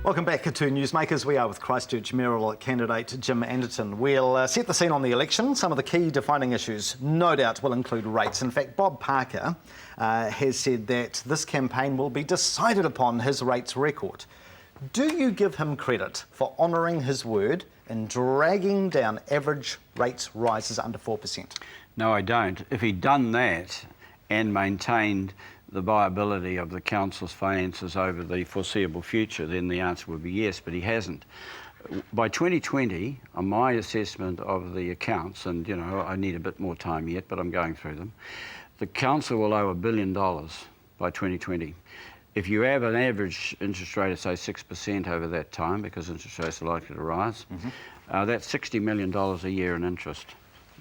Welcome back to Newsmakers. We are with Christchurch Mayoral candidate Jim Anderton. We'll set the scene on the election. Some of the key defining issues no doubt will include rates. In fact, Bob Parker has said that this campaign will be decided upon his rates record. Do you give him credit for honouring his word and dragging down average rates rises under 4%? No, I don't. If he'd done that and maintained the viability of the council's finances over the foreseeable future, then the answer would be yes, but he hasn't. By 2020, on my assessment of the accounts, and you know, I need a bit more time yet, but I'm going through them, the council will owe $1 billion by 2020. If you have an average interest rate of, say, 6% over that time, because interest rates are likely to rise, that's $60 million a year in interest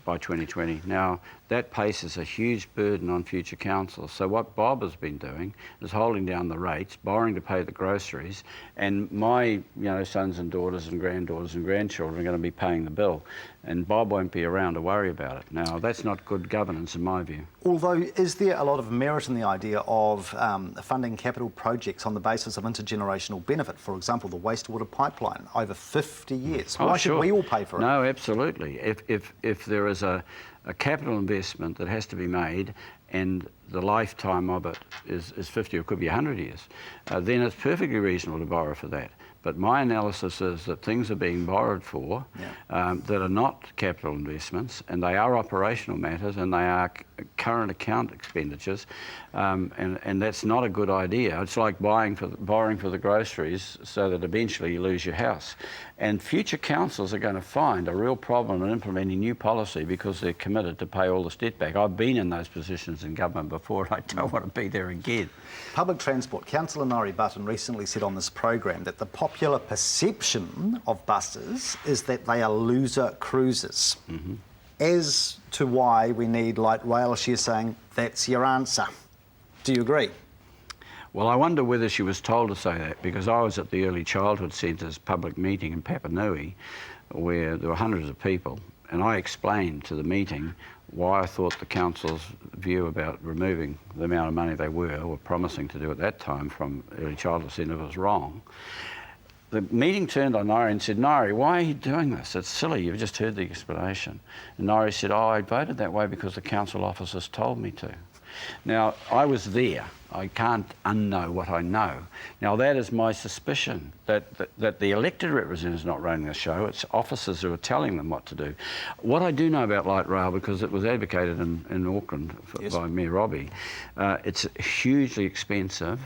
by 2020. Now, that places a huge burden on future councils. So what Bob has been doing is holding down the rates, borrowing to pay the groceries, and my sons and daughters and granddaughters and grandchildren are going to be paying the bill. And Bob won't be around to worry about it. Now, that's not good governance in my view. Although, is there a lot of merit in the idea of funding capital projects on the basis of intergenerational benefit? For example, the wastewater pipeline over 50 years. Why should we all pay for it? No, absolutely. If there is a capital investment that has to be made and the lifetime of it is 50 or it could be 100 years, then it's perfectly reasonable to borrow for that. But my analysis is that things are being borrowed for that are not capital investments, and they are operational matters, and they are current account expenditures, and that's not a good idea. It's like borrowing for the groceries so that eventually you lose your house. And future councils are going to find a real problem in implementing new policy because they're committed to pay all this debt back. I've been in those positions in government before, and I don't want to be there again. Public transport. Councillor Norrie Button recently said on this program that the popular perception of buses is that they are loser cruisers. As to why we need light rail, she's saying that's your answer. Do you agree? Well, I wonder whether she was told to say that, because I was at the Early Childhood Centre's public meeting in Papanui where there were hundreds of people, and I explained to the meeting why I thought the council's view about removing the amount of money they were promising to do at that time from Early Childhood Centre was wrong. The meeting turned on Norrie and said, "Norrie, why are you doing this? It's silly, you've just heard the explanation." And Norrie said, "Oh, I voted that way because the council officers told me to." Now, I was there. I can't unknow what I know. Now, that is my suspicion, that the elected representatives are not running the show. It's officers who are telling them what to do. What I do know about light rail, because it was advocated in Auckland by Mayor Robbie, it's hugely expensive.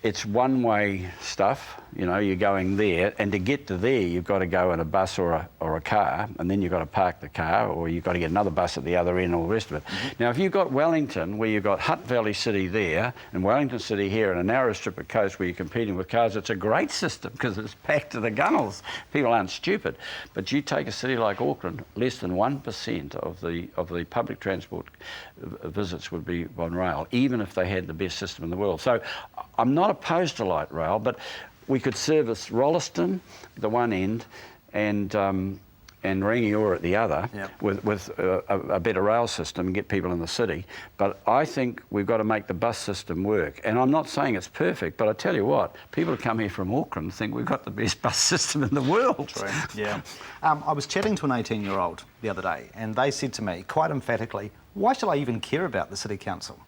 It's one-way stuff, you're going there, and to get to there, you've got to go in a bus or a car, and then you've got to park the car, or you've got to get another bus at the other end, and all the rest of it. Now, if you've got Wellington, where you've got Hutt Valley City there, and Wellington City here, and a narrow strip of coast where you're competing with cars, it's a great system, because it's packed to the gunnels. People aren't stupid. But you take a city like Auckland, less than 1% of the public transport visits would be on rail, even if they had the best system in the world. So I'm not opposed to light rail, but we could service Rolleston, the one end, and Rangiora at the other, with a better rail system and get people in the city. But I think we've got to make the bus system work. And I'm not saying it's perfect, but I tell you what, people who come here from Auckland think we've got the best bus system in the world. True. Yeah. I was chatting to an 18-year-old the other day, and they said to me, quite emphatically, "Why should I even care about the City Council,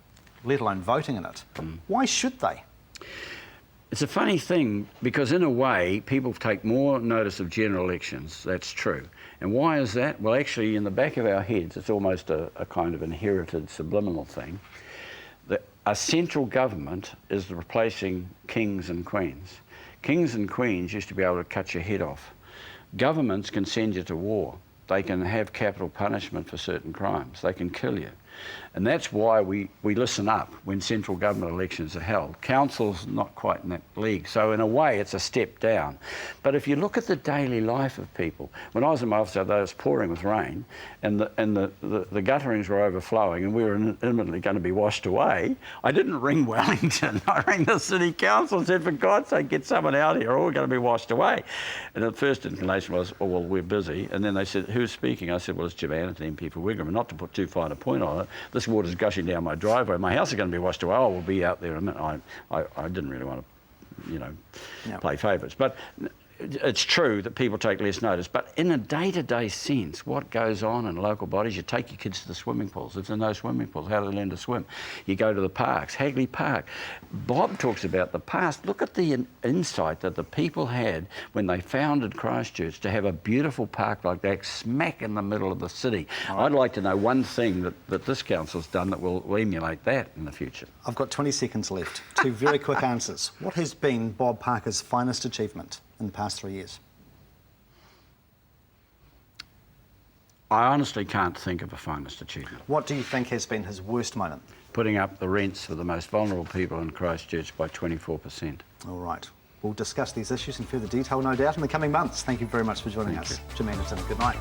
let alone voting in it? Why should they?" It's a funny thing, because in a way, people take more notice of general elections. That's true. And why is that? Well, actually, in the back of our heads, it's almost a kind of inherited subliminal thing. A central government is replacing kings and queens. Kings and queens used to be able to cut your head off. Governments can send you to war. They can have capital punishment for certain crimes. They can kill you. And that's why we listen up when central government elections are held. Council's not quite in that league. So in a way, it's a step down. But if you look at the daily life of people, when I was in my office the other day, it was pouring with rain, and the gutterings were overflowing, and we were imminently going to be washed away. I didn't ring Wellington. I rang the City Council and said, "For God's sake, get someone out here, or we're going to be washed away." And the first inclination was, "Oh, well, we're busy." And then they said, "Who's speaking?" I said, "Well, it's Jim Anderton, MP for Wigram." And not to put too fine a point on it, this water's gushing down my driveway. My house is going to be washed away. Oh, we'll be out there in a minute. I didn't really want to play favourites. But it's true that people take less notice, but in a day-to-day sense, what goes on in local bodies, you take your kids to the swimming pools. If there are no swimming pools, how do they learn to swim? You go to the parks, Hagley Park. Bob talks about the past. Look at the insight that the people had when they founded Christchurch to have a beautiful park like that smack in the middle of the city. Right. I'd like to know one thing that this council's done that will emulate that in the future. I've got 20 seconds left. Two very quick answers. What has been Bob Parker's finest achievement in the past 3 years? I honestly can't think of a finest achievement. What do you think has been his worst moment? Putting up the rents for the most vulnerable people in Christchurch by 24%. All right. We'll discuss these issues in further detail, no doubt, in the coming months. Thank you very much for joining us. Jim Anderton, good night.